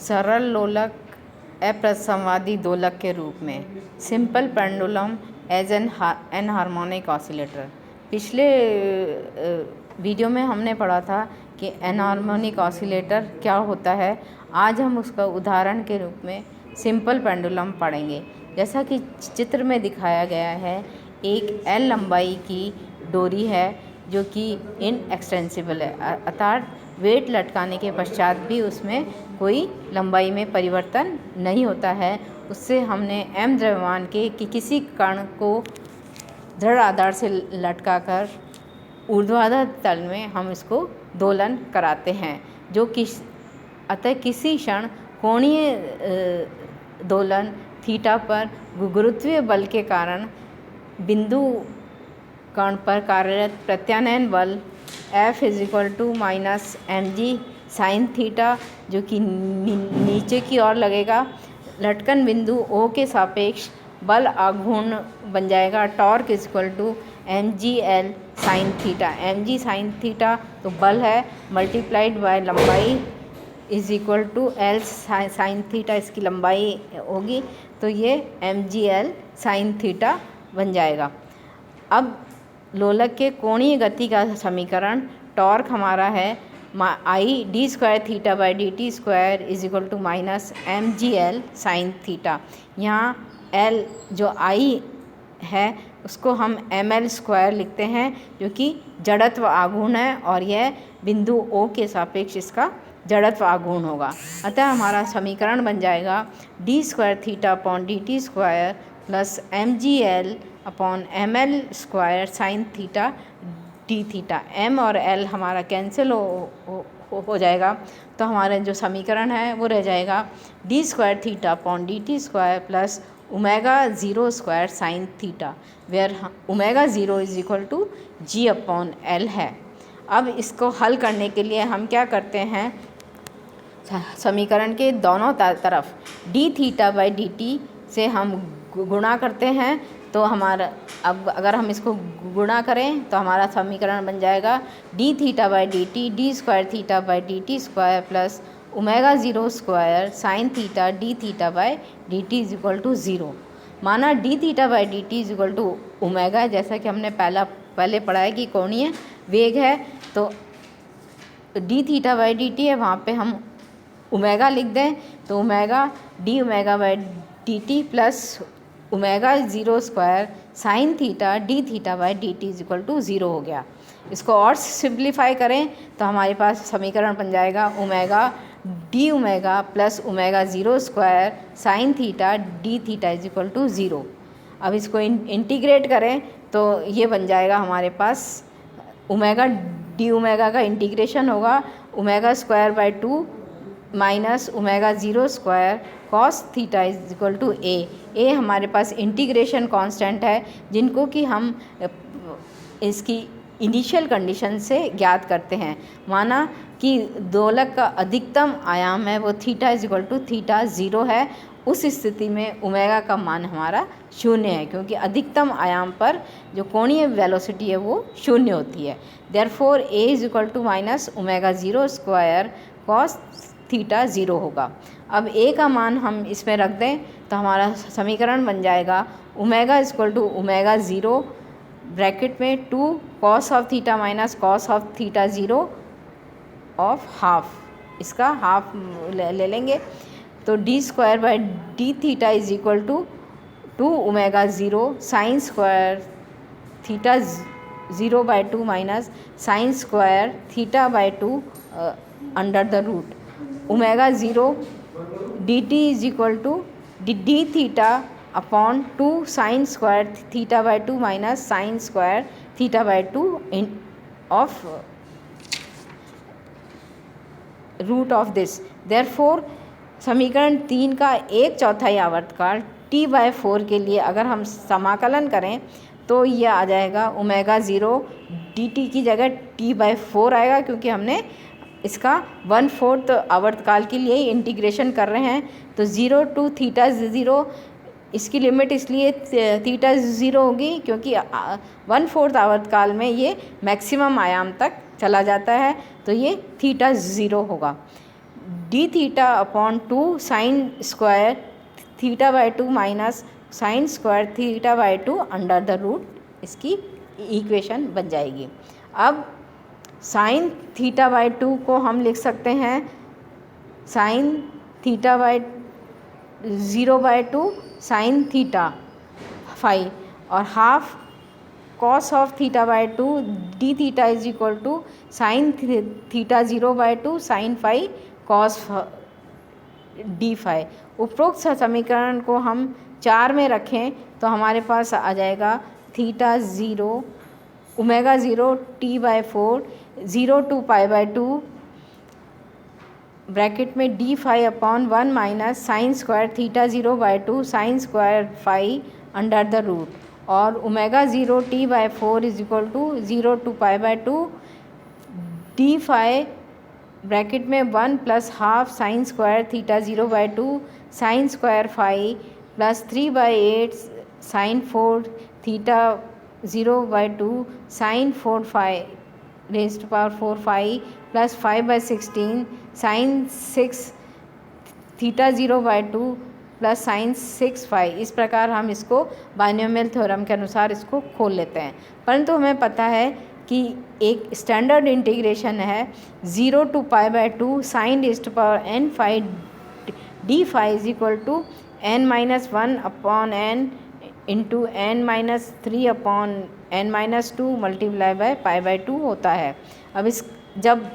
सरल लोलक अप्रसंवादी दोलक के रूप में। Simple pendulum as an harmonic oscillator. पिछले वीडियो में हमने पढ़ा था कि एनहार्मोनिक ऑसिलेटर क्या होता है। आज हम उसका उदाहरण के रूप में सिंपल पेंडुलम पढ़ेंगे। जैसा कि चित्र में दिखाया गया है, एक एल लंबाई की डोरी है जो कि इनएक्सटेंसिबल है, अर्थात वेट लटकाने के पश्चात भी उसमें कोई लंबाई में परिवर्तन नहीं होता है। उससे हमने एम द्रव्यमान के किसी कण को दृढ़ आधार से लटकाकर ऊर्ध्वाधर तल में हम इसको दोलन कराते हैं, जो कि अतः किसी क्षण कोणीय दोलन थीटा पर गुरुत्वीय बल के कारण बिंदु कण पर कार्यरत प्रत्यानयन बल F minus mg sine theta, जो कि नीचे की ओर लगेगा, लटकन बिंदु O के सापेक्ष बल आघूर्ण बन जाएगा torque mgl sine theta. mg sine theta तो बल है, मल्टीप्लाइड बाय लंबाई is equal to L sine theta, इसकी लंबाई होगी, तो ये mgl साइन थीटा बन जाएगा। अब लोलक के कोणीय गति का समीकरण टॉर्क हमारा है I d square theta by d t square is equal to minus M G L sine theta. यहाँ एल जो आई है उसको हम एम एल स्क्वायर लिखते हैं, जो कि जड़त्व आघूर्ण है, और यह बिंदु ओ के सापेक्ष इसका जड़त्व आघूर्ण होगा। अतः हमारा समीकरण बन जाएगा d square theta upon d t square plus M G L upon M L square sine theta d theta. M और एल हमारा कैंसिल हो जाएगा, तो हमारा जो समीकरण है वो रह जाएगा d square theta upon d t square plus omega zero square sine theta, where omega zero is equal to G upon L है। अब इसको हल करने के लिए हम क्या करते हैं, समीकरण के दोनों तरफ D theta by d T से हम गुणा करते हैं, तो हमारा अब अगर हम इसको गुणा करें तो हमारा समीकरण बन जाएगा d theta by d t d square theta by d t square plus omega zero square sine theta d theta by d t is equal to zero. माना d theta by d t is equal to omega, जैसा कि हमने पहले पढ़ा है कि कोणीय वेग है, तो d theta by d t है, वहाँ पे हम ओमेगा लिख दें, तो omega d omega by d t plus omega zero square sine theta d theta by d t is equal to zero हो गया। इसको और सिंप्लीफाई करें तो हमारे पास समीकरण बन जाएगा omega d omega plus omega zero square sine theta d theta is equal to zero. अब इसको इंटीग्रेट करें तो ये बन जाएगा हमारे पास ओमेगा डी ओमेगा का इंटीग्रेशन होगा omega square by two minus omega zero square cos theta is equal to a हमारे पास इंटीग्रेशन कांस्टेंट है, जिनको कि हम इसकी इनिशियल कंडीशन से ज्ञात करते हैं। माना कि दोलक का अधिकतम आयाम है वो theta is equal to theta zero है, उस स्थिति में ओमेगा का मान हमारा शून्य है, क्योंकि अधिकतम आयाम पर जो कोणीय वेलोसिटी है वो शून्य होती है। Therefore A is equal to minus omega zero square cos theta zero होगा। अब ए का मान हम इसमें रख दें तो हमारा समीकरण बन जाएगा omega is equal to omega zero bracket में two cos of theta minus cos of theta zero of half, इसका हाफ ले लेंगे, तो d square by d theta is equal to two omega zero sine square theta zero by two minus sine square theta by two under the root omega zero d t is equal to d theta upon two sine square theta by two minus sine square theta by two of root of this. Therefore समीकरण 3 का 1/4 आवर्तकाल t bye 4 के लिए अगर हम समाकलन करें तो यह आ जाएगा ओमेगा ज़ीरो डी टी की जगह t बाय 4 आएगा, क्योंकि हमने इसका 1/4 आवर्तकाल के लिए ही इंटीग्रेशन कर रहे हैं। तो ज़ीरो टू थीटा ज़ीरो, इसकी लिमिट इसलिए थीटा ज़ीरो होगी क्योंकि 1/4 आवर्तकाल में ये मैक्सिमम आयाम तक चला जाता है, तो ये थीटा ज़ीरो होगा। D theta upon 2 sine square theta by 2 minus sine square theta by 2 under the root, इसकी इक्वेशन बन जाएगी। अब साइन थीटा बाई 2 को हम लिख सकते हैं sine theta by 0/2 sine theta phi, और half cos of theta by 2 d theta is equal to sine theta 0/2 sine phi cos d phi. उपरोक्त समीकरण को हम 4 में रखें तो हमारे पास आ जाएगा theta 0 omega 0 t/4 0 to π/2 bracket में d phi upon 1 minus sine square theta 0/2 sine square phi under the root, और omega 0 t/4 is equal to 0 to π/2 d phi bracket में 1 plus half sine square theta 0/2 sine square phi plus 3/8 sine 4 theta 0/2 sine 4 phi raised to power 4 phi plus 5/16 sign 6 theta 0/2 plus sign 6 phi. इस प्रकार हम इसको binomial theorem के अनुसार इसको खोल लेते हैं। परंतु हमें पता है कि एक स्टैंडर्ड इंटीग्रेशन है 0 to π/2 sine raised to power n phi d phi is equal to n-1 upon n into n-3 upon n-2 multiply by π/2 होता है। अब इस जब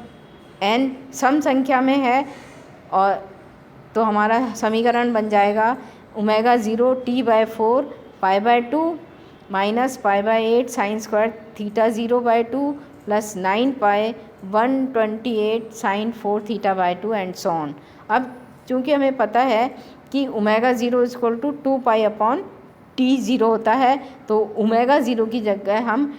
n सम संख्या में है और तो हमारा समीकरण बन जाएगा omega 0 t/4 π/2 minus π/8 sine square theta 0/2 plus 9 pi 128 sine 4 थीटा/2 एंड सो ऑन। अब चूँकि हमें पता है कि omega 0 is equal to 2 pi upon t0 होता है, तो ओमेगा 0 की जगह हम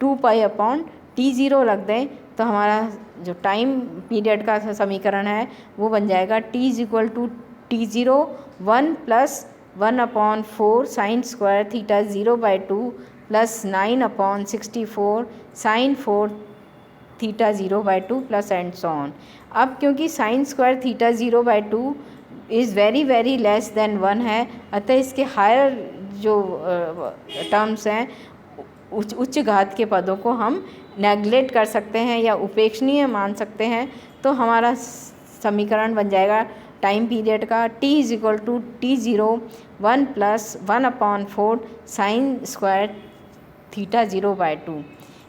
2 पाई अपॉन t0 रख दें तो हमारा जो टाइम पीरियड का समीकरण है वो बन जाएगा t is equal to t0 1 plus 1/4 sine square theta 0/2 plus 9/64 sine 4 theta 0/2 plus and so on. अब क्योंकि sine square theta 0/2 is very less than 1 है, अतः इसके हायर जो टर्म्स हैं उच्च घात के पदों को हम नेगलेक्ट कर सकते हैं या उपेक्षणीय मान सकते हैं। तो हमारा समीकरण बन जाएगा टाइम पीरियड का t is equal to t0 1 plus 1/4 sine square theta 0/2।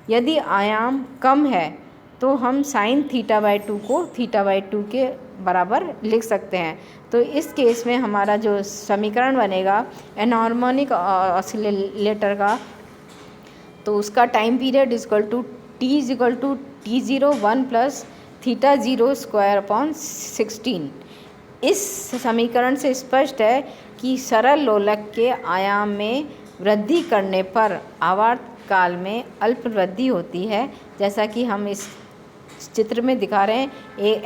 यदि आयाम कम है तो हम साइन थीटा/2 को थीटा/2 के बराबर लिख सकते हैं। तो इस केस में हमारा जो समीकरण बनेगा एनहार्मोनिक ऑसिलेटर का, तो उसका time period is equal to t is equal to t0 1 plus theta 0 square upon 16। इस समीकरण से स्पष्ट है कि सरल लोलक के आयाम में वृद्धि करने पर आवर्त काल में अल्प वृद्धि होती है, जैसा कि हम इस चित्र में दिखा रहे हैं।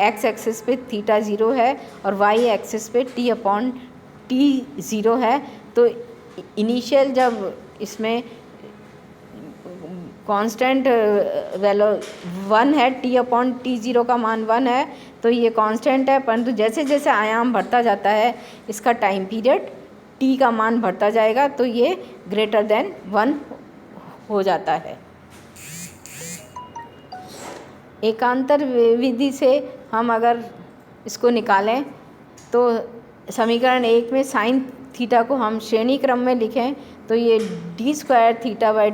एक्स एक्सिस पे थीटा 0 है और वाई एक्सिस पे t/t0 है। तो इनिशियल जब इसमें कांस्टेंट वैल्यू 1 है, t/t0 का मान 1 है, तो ये कांस्टेंट है। परंतु जैसे जैसे आयाम बढ़ता जाता है इसका टाइम पीरियड t का मान बढ़ता जाएगा, तो ये ग्रेटर देन 1 हो जाता है। एकांतर विधि से हम अगर इसको निकालें तो समीकरण 1 में साइन थीटा को हम श्रेणी क्रम में लिखें तो ये d square theta by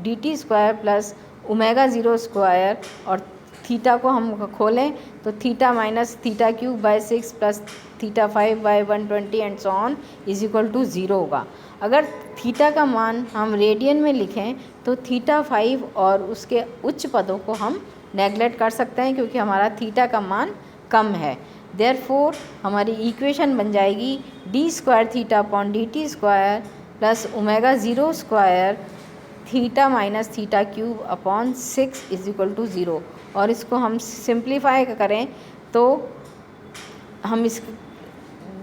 dt square plus omega 0 square, और थीटा को हम खोलें तो theta minus theta cube by 6 plus theta 5 by 120 and so on is equal to 0 होगा। अगर थीटा का मान हम रेडियन में लिखें तो थीटा 5 और उसके उच्च पदों को हम नेगलेक्ट कर सकते हैं क्योंकि हमारा थीटा का मान कम है। देयरफॉर हमारी इक्वेशन बन जाएगी d square theta upon dt square plus omega 0 square theta minus theta cube upon 6 is equal to 0। और इसको हम सिंप्लीफाई करें तो हम इस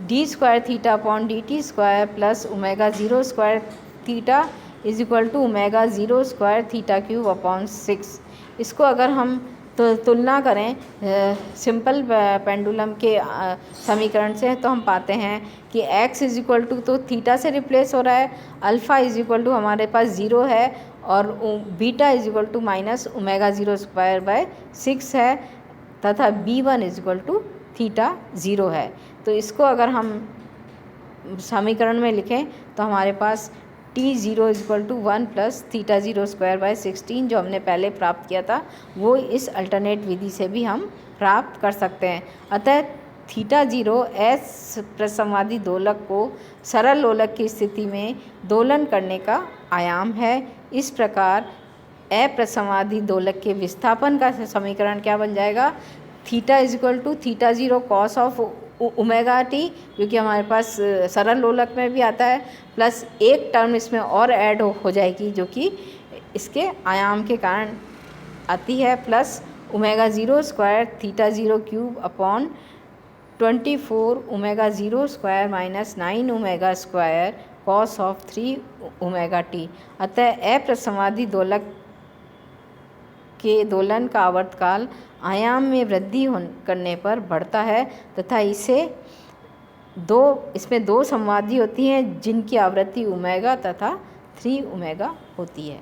d square theta upon dt square plus omega 0 square theta is equal to omega 0 square theta cube upon 6, इसको अगर हम तो तुलना करें सिंपल पेंडुलम के समीकरण से, तो हम पाते हैं कि x इज इक्वल टू तो थीटा से रिप्लेस हो रहा है, अल्फ़ा इज इक्वल टू हमारे पास 0 है और beta is equal to minus omega 0 square by 6 है तथा b1 is equal to theta 0 है। तो इसको अगर हम समीकरण में लिखें तो हमारे पास t0 is equal to 1 plus theta 0 square by 16 जो हमने पहले प्राप्त किया था वो इस अल्टरनेट विधि से भी हम प्राप्त कर सकते हैं। अतः थीटा 0 एस प्रसंवादी दोलक को सरल लोलक की स्थिति में दोलन करने का आयाम है। इस प्रकार अप्रसंवादी दोलक के विस्थापन का समीकरण क्या बन जाएगा, theta is equal to theta 0 cos of omega t, क्योंकि हमारे पास सरल लोलक में भी आता है, प्लस एक टर्म इसमें और ऐड हो जाएगी जो कि इसके आयाम के कारण आती है, plus omega 0 square theta 0 cube upon 24 omega 0 square minus 9 omega square cos of 3 omega T. अतः अप्रसंवादी दोलक के दोलन का आवर्तकाल आयाम में वृद्धि करने पर बढ़ता है तथा इसमें दो संवादी होती हैं जिनकी आवृत्ति ओमेगा तथा 3 ओमेगा होती है।